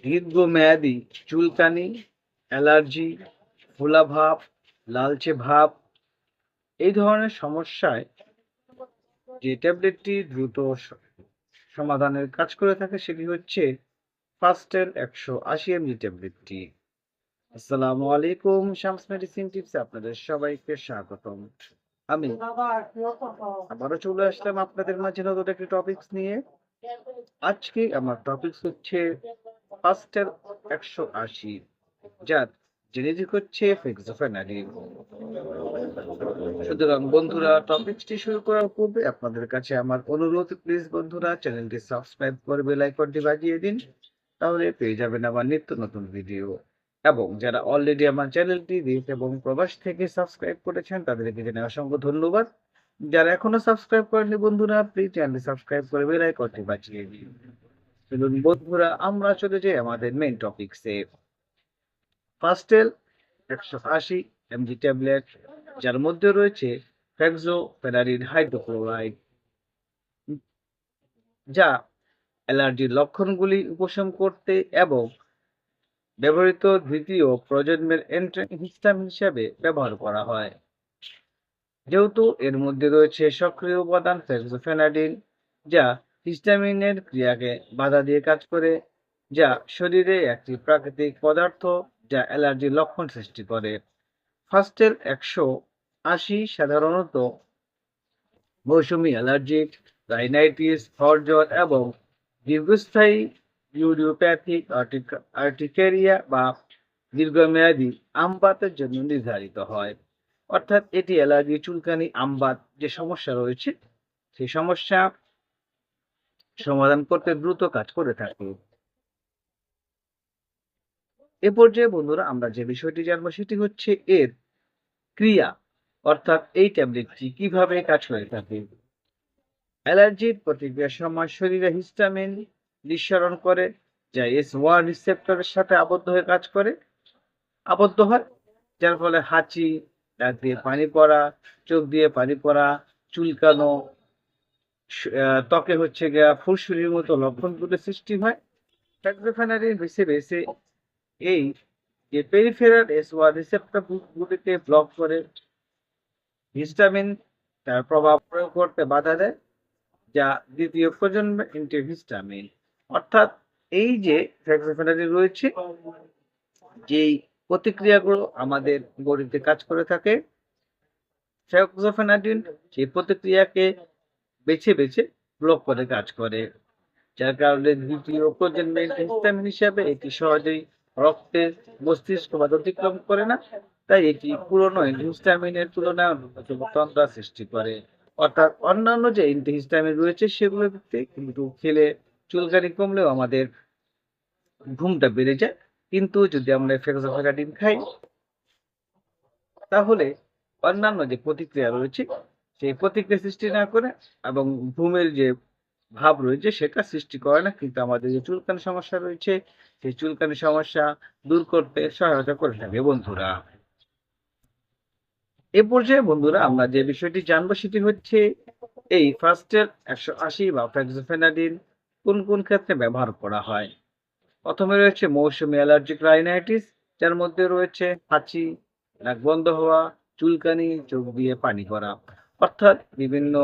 দীর্ঘমেয়াদী চুলকানি, অ্যালার্জি, ফোলাভাব, লালচে ভাব এই ধরনের সমস্যায় যে ট্যাবলেটটি দ্রুত সমাধানের কাজ করে থাকে সেটি হচ্ছে ফাস্টেল ১৮০ এমজি ট্যাবলেটটি। আসসালামু আলাইকুম, শামস মেডিসিন টিপসে আপনাদের সবাইকে স্বাগতম। আমি আবারও চলে আসলাম আপনাদের মাঝে নতুন একটি টপিকস নিয়ে। আজকে আমার টপিকস হচ্ছে ফাস্টেল ১৮০, যার জেনেরিক হচ্ছে ফেক্সোফেনাডিন। সুতরাং বন্ধুরা, টপিকসটি শুরু করার পূর্বে আপনাদের কাছে আমার অনুরোধ, প্লিজ বন্ধুরা চ্যানেলটি সাবস্ক্রাইব করে বেল আইকনটি বাজিয়ে দিন, তাহলে পেয়ে যাবেন আমার নিত্য নতুন ভিডিও। এবং যারা অলরেডি আমার চ্যানেলটি দেশ এবং প্রবাস থেকে সাবস্ক্রাইব করেছেন তাদেরকে জানাই অসংখ্য ধন্যবাদ। যারা এখনো সাবস্ক্রাইব করেননি বন্ধুরা, প্লিজ চ্যানেলটি সাবস্ক্রাইব করে বেল আইকনটি বাজিয়ে দিন। চলুন বন্ধুরা, আমরা চলে যাই আমাদের মেইন টপিকসে। ফাস্টেল ১৮০ এমজি ট্যাবলেট, যার মধ্যে রয়েছে ফেক্সোফেনাডিন হাইড্রোক্লোরাইড, যা অ্যালার্জির লক্ষণগুলি উপশম করতে এবং ব্যবহৃত দ্বিতীয় প্রজন্মের অ্যান্টিহিস্টামিন হিসাবে ব্যবহার করা হয়। যেহেতু এর মধ্যে রয়েছে সক্রিয় উপাদান ফেক্সোফেনাডিন, যা হিস্টামিনের ক্রিয়াকে বাধা দিয়ে কাজ করে, যা শরীরে একটি প্রাকৃতিক পদার্থ যা অ্যালার্জির লক্ষণ সৃষ্টি করে। ফাস্টেল ১৮০ সাধারণত মৌসুমী অ্যালার্জিক, রাইনাইটিস, হড়-জ্বর এবং দীর্ঘস্থায়ী ইউরিওপ্যাথিক আর্টিকেরিয়া বা দীর্ঘমেয়াদী আমবাতের জন্য নির্ধারিত হয়। অর্থাৎ এটি অ্যালার্জি, চুলকানি, আমবাত যে সমস্যা রয়েছে সেই সমস্যা সমাধান করতে দ্রুত কাজ করে থাকে। এ পর্যায়ে বন্ধুরা আমরা যে বিষয়টি জানবো সেটি হচ্ছে এর ক্রিয়া, অর্থাৎ এই ট্যাবলেটটি কিভাবে কাজ করে থাকে। অ্যালার্জির প্রতিক্রিয়ার সময় শরীরে হিস্টামিন নিঃসরণ করে, যা S1 রিসেপ্টরের সাথে আবদ্ধ হয়, যার ফলে হাঁচি, নাক দিয়ে পানি পড়া, চোখ দিয়ে পানি পড়া, চুলকানো, ত্বকে হচ্ছে গিয়া ফুরসুরির মতো লক্ষণগুলো সৃষ্টি হয়। ফেক্সোফেনাডিন বেছে বেছে এই যে পেরিফেরাল S1 রিসেপ্টর গুলিকে ব্লক করে হিস্টামিন তার প্রভাব প্রয়োগ করতে বাধা দেয়, যা দ্বিতীয় প্রজন্মের অ্যান্টিহিস্টামিন। অর্থাৎ এই যে ফেক্সোফেনাডিন রয়েছে, যেই প্রতিক্রিয়াগুলো আমাদের বডিতে কাজ করে থাকে, ফেক্সোফেনাডিন সেই প্রতিক্রিয়াকে বেছে বেছে ব্লক করে কাজ করে, যার কারণে দ্বিতীয় প্রজন্মের অ্যান্টিহিস্টামিন হিসাবে এটি সহজেই রক্তের মস্তিষ্ক বা অতিক্রম করে না। তাই এটি পুরনো অ্যান্টিহিস্টামিনের তুলনায় ন্যূনতম তন্দ্রা সৃষ্টি করে। অর্থাৎ অন্যান্য যে অ্যান্টিহিস্টামিন রয়েছে সেগুলোতে কিন্তু খেলে চুলকানি কমলেও আমাদের ঘুমটা বেড়ে যায়। কিন্তু যদি আমরা ফেক্সোফেনাডিন খাই, তাহলে অন্যান্য যে প্রতিক্রিয়া রয়েছে সেই প্রতিক্রিয়া সৃষ্টি না করে এবং ঘুমের যে ভাব রয়েছে সেটা সৃষ্টি করে না, কিন্তু আমাদের যে চুলকানি সমস্যা রয়েছে সেই চুলকানি সমস্যা দূর করতে সহায়তা করে থাকে বন্ধুরা। এ পর্যায়ে বন্ধুরা আমরা যে বিষয়টি জানবো সেটি হচ্ছে এই ফাস্টেল ১৮০ বা ফেক্সোফেনাডিন কোন কোন ক্ষেত্রে ব্যবহার করা হয়। প্রথমে রয়েছে মৌসুমী অ্যালার্জিক রাইনাইটিস, যার মধ্যে রয়েছে হাঁচি, নাক বন্ধ হওয়া, চুলকানি, চোখ দিয়ে পানি পড়া। অর্থাৎ বিভিন্ন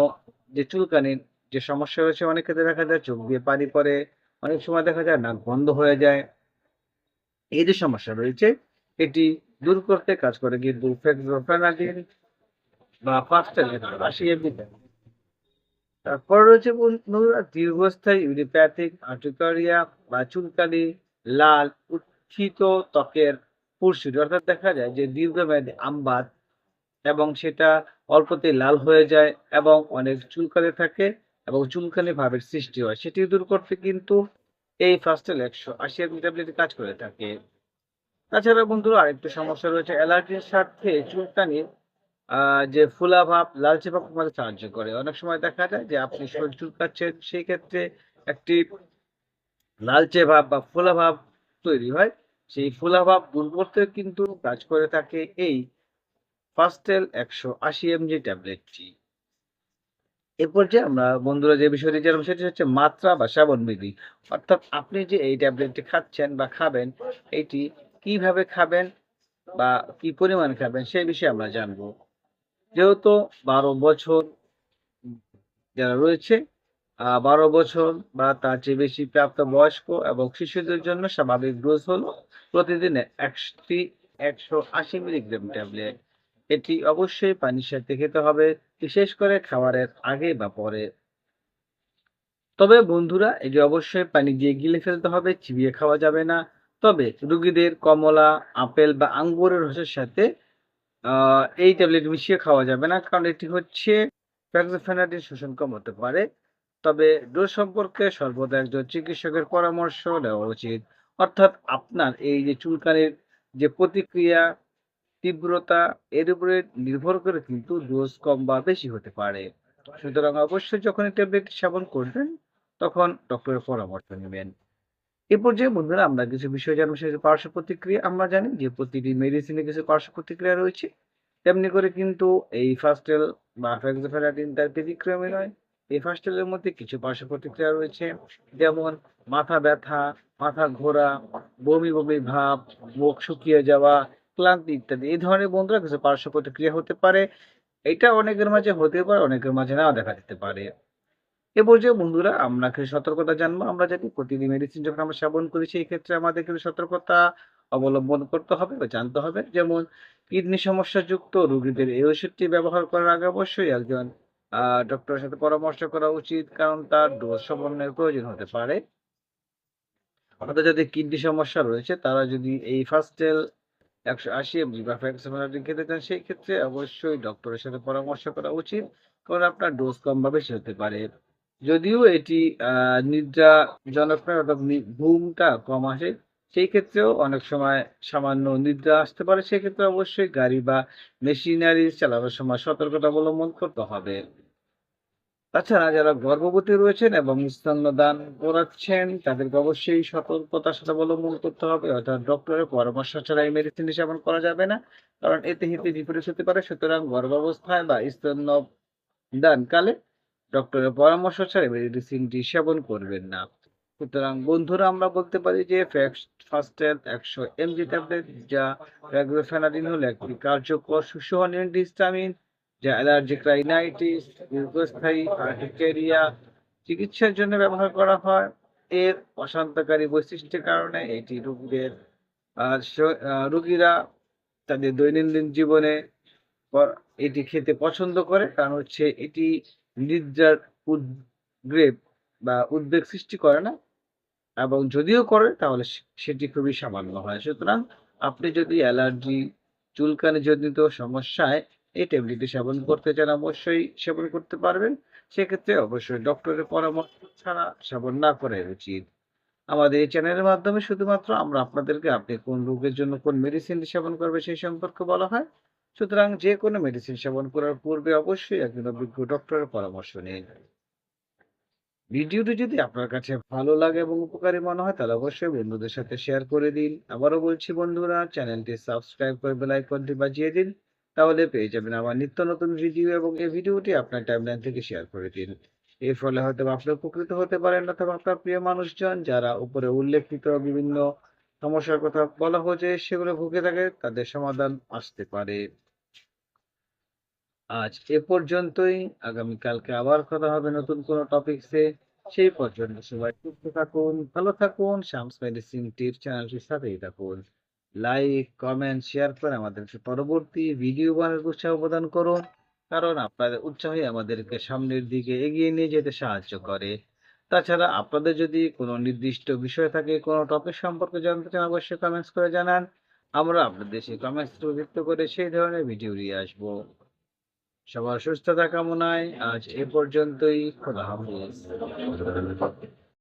যে চুলকানির যে সমস্যা রয়েছে, অনেক ক্ষেত্রে দেখা যায় চোখ দিয়ে পানি পড়ে, অনেক সময় দেখা যায় নাক বন্ধ হয়ে যায়। এই যে সমস্যা রয়েছে এটি দূর করতে কাজ করে কিন্তু ফেক্সোফেনাডিন বা ফাস্টেল ১৮০ এমজি। তারপর রয়েছে বন্ধুরা দীর্ঘস্থায়ী ইউরিপ্যাথিক আর্টিকারিয়া বা চুলকানি, লাল উত্থিত ত্বকের ফুরসুরি, অর্থাৎ দেখা যায় যে দীর্ঘমেয়াদী আমবাত এবং সেটা অল্পতেই লাল হয়ে যায় এবং অনেক চুলকানি থাকে এবং চুলকানি ভাবের সৃষ্টি হয়, সেটি দূর করতে কিন্তু এই ফাস্টেল ১৮০ ট্যাবলেট কাজ করে থাকে। তাছাড়া বন্ধুরা আরেকটু সমস্যা রয়েছে অ্যালার্জির সাথে চুলকানির, যে ফোলাভাব, লালচে ভাব কমাতে সাহায্য করে। অনেক সময় দেখা যায় যে আপনি শরীর চুলকাচ্ছেন, সেই ক্ষেত্রে একটি লালচে ভাব বা ফোলাভাব তৈরি হয়। সেই ফোলাভাব দূর করতে কিন্তু কাজ করে থাকে এই ফাস্টেল ১৮০ এমজি ট্যাবলেটটি। এ পর্যায়ে আমরা বন্ধুরা যে বিষয়টি জানবো সেটি হচ্ছে মাত্রা বা সেবনবিধি। অর্থাৎ আপনি যে এই ট্যাবলেটটি খাচ্ছেন বা খাবেন, এটি কিভাবে খাবেন বা কি পরিমাণ খাবেন সেই বিষয়ে আমরা জানবো। যেহেতু ১২ বছর উম যারা রয়েছে ১২ বছর বা তার চেয়ে বেশি প্রাপ্তবয়স্ক এবং শিশুদের জন্য স্বাভাবিক ডোজ হলো প্রতিদিনে ১৮০ মিলিগ্রাম ট্যাবলেট। এটি অবশ্যই পানির সাথে খেতে হবে, বিশেষ করে খাবারের আগে বা পরে। তবে বন্ধুরা এটি অবশ্যই পানি দিয়ে গিলে ফেলতে হবে, চিবিয়ে খাওয়া যাবে না। তবে রোগীদের কমলা, আপেল বা আঙ্গুরের রসের সাথে আ এই ট্যাবলেট মিশিয়ে খাওয়া যাবে না। কারণ এটি হচ্ছে ফেক্সোফেনাডিন শোষণ কমাতে পারে। তবে ডোজ সম্পর্কে সর্বদা একজন চিকিৎসকের পরামর্শ নেওয়া উচিত। অর্থাৎ আপনার এই যে চুলকানির যে প্রতিক্রিয়া, তীব্রতা এর উপরে নির্ভর করে কিন্তু ডোজ কম বা বেশি হতে পারে। সুতরাং অবশ্যই যখন এই ট্যাবলেট সেবন করবেন, তখন ডক্টরের পরামর্শ নিবেন। এ পর্যায়ে বন্ধুরা আমরা কিছু বিষয় জানবো সেটা পার্শ্ব প্রতিক্রিয়া। আমরা জানি যে প্রতিটি মেডিসিনে কিছু পার্শ্ব প্রতিক্রিয়া রয়েছে। তেমনি করে কিন্তু এই ফাস্টেল বা ফেক্সোফেনাডিন তার ব্যতিক্রমী নয়। এই ফাস্টেলের মধ্যে কিছু পার্শ্ব প্রতিক্রিয়া রয়েছে। যেমন মাথা ব্যথা, মাথা ঘোরা, বমি, বমি ভাব, মুখ শুকিয়ে যাওয়া, ক্লান্তি ইত্যাদি। এই ধরনের বন্ধুরা কিছু পার্শ্ব প্রতিক্রিয়া হতে পারে। এটা অনেকের মাঝে হতে পারে, অনেকের মাঝে নাও দেখা দিতে পারে। এ পর্যায়ে বন্ধুরা আমরা কিছু সতর্কতা জানবো। আমরা জানি প্রতিটি মেডিসিন যখন আমরা সেবন করি সেই ক্ষেত্রে আমাদের কিছু সতর্কতা অবলম্বন করতে হবে বা জানতে হবে। যেমন কিডনি সমস্যাযুক্ত রোগীদের এই ওষুধটি ব্যবহার করার আগে অবশ্যই একজন ডক্টরের সাথে পরামর্শ করা উচিত। কারণ তার ডোজ সমন্বয়ের প্রয়োজন হতে পারে। আমাদের যাদের কিডনি সমস্যা রয়েছে তারা যদি এই ফাস্টেল ১৮০ এমজি বা ফ্যাক্সিমোলারিন খেতে চান সেই ক্ষেত্রে অবশ্যই ডক্টরের সাথে পরামর্শ করা উচিত। কারণ আপনার ডোজ কম বা বেশি হতে পারে। যদিও এটি নিদ্রাজনক নয় অর্থাৎ ঘুমটা কম আসে, সেই ক্ষেত্রেও অনেক সময় সামান্য নিদ্রা আসতে পারে। সেক্ষেত্রে অবশ্যই গাড়ি বা মেশিনারি চালানোর সময় সতর্কতা অবলম্বন করতে হবে। তাছাড়া যারা গর্ভবতী রয়েছেন এবং স্তন্যদান করাচ্ছেন তাদেরকে অবশ্যই সতর্কতার সাথে অবলম্বন করতে হবে। অর্থাৎ ডক্টরের পরামর্শ ছাড়া এই মেডিসিনটি সেবন করা যাবে না। কারণ এতে হিতে বিপরীত হতে পারে। সুতরাং গর্ভাবস্থায় বা স্তন্যদানকালে ডক্টরের পরামর্শ ছাড়া মেডিসিনটি সেবন করবেন না। সুতরাং বন্ধুরা আমরা বলতে পারি যে ফাস্টেল ১০০ এমজি ট্যাবলেট যা ফেনোফেনাডিন হলো একটি কার্যকর সুষম অ্যান্টিহিস্টামিন যা অ্যালার্জিক রাইনাইটিস, দীর্ঘস্থায়ী আর্টিকেরিয়া চিকিৎসার জন্য ব্যবহার করা হয়। এর অশান্তকারী বৈশিষ্ট্যের কারণে এটি রোগীরা তাদের দৈনন্দিন জীবনে প এটি খেতে পছন্দ করে। কারণ হচ্ছে এটি নিদ্রার উদ্গ্রেব বা উদ্বেগ সৃষ্টি করে না এবং যদিও করে তাহলে সেটি খুবই সামান্য হয়। সুতরাং আপনি যদি অ্যালার্জি, চুলকানি জনিত সমস্যায় এই ট্যাবলেটটি সেবন করতে চান অবশ্যই সেবন করতে পারবেন। সেক্ষেত্রে অবশ্যই ডক্টরের পরামর্শ ছাড়া সেবন না করাই উচিত। আমাদের এই চ্যানেলের মাধ্যমে শুধুমাত্র আমরা আপনাদেরকে আপনি কোন রোগের জন্য কোন মেডিসিনটি সেবন করবেন সেই সম্পর্কে বলা হয়। সুতরাং যেকোনো মেডিসিন সেবন করার পূর্বে অবশ্যই একজন অভিজ্ঞ ডক্টরের পরামর্শ নিন। ভিডিওটি যদি আপনার কাছে ভালো লাগে এবং উপকারী মনে হয় তাহলে অবশ্যই বন্ধুদের সাথে শেয়ার করে দিন। আবারও বলছি বন্ধুরা চ্যানেলটি সাবস্ক্রাইব করে বেল আইকনটি বাজিয়ে দিন। তাহলে পেয়ে যাবেন আমার নিত্য নতুন ভিডিও এবং এই ভিডিওটি আপনার টাইমলাইন থেকে শেয়ার করে দিন। এর ফলে হয়তো আপনি উপকৃত হতে পারেন অথবা আপনার প্রিয় মানুষজন যারা উপরে উল্লেখিত বিভিন্ন সমস্যার কথা বলা হয়েছে সেগুলো ভুগে থাকে তাদের সমাধান আসতে পারে। আজ এ পর্যন্তই। আগামীকালকে আবার কথা হবে নতুন কোনো টপিকসে। সেই পর্যন্ত সবাই সুস্থ থাকুন, ভালো থাকুন। শামস মেডিসিন টিপ চ্যানেলটির সাথেই থাকুন। লাইক, কমেন্ট, শেয়ার করে আমাদেরকে পরবর্তী ভিডিও বানানোর উৎসাহ প্রদান করুন। কারণ আপনাদের উৎসাহই আমাদেরকে সামনের দিকে এগিয়ে নিয়ে যেতে সাহায্য করে। তাছাড়া আপনাদের যদি কোনো নির্দিষ্ট বিষয় থাকে, কোনো টপিক সম্পর্কে জানতে চান অবশ্যই কমেন্টস করে জানান। আমরা আপনাদের সেই কমেন্টস ভিত্তি করে সেই ধরনের ভিডিও নিয়ে আসবো। সবার সুস্থতা কামনায় আজ এ পর্যন্তই। খোদা হাফেজ।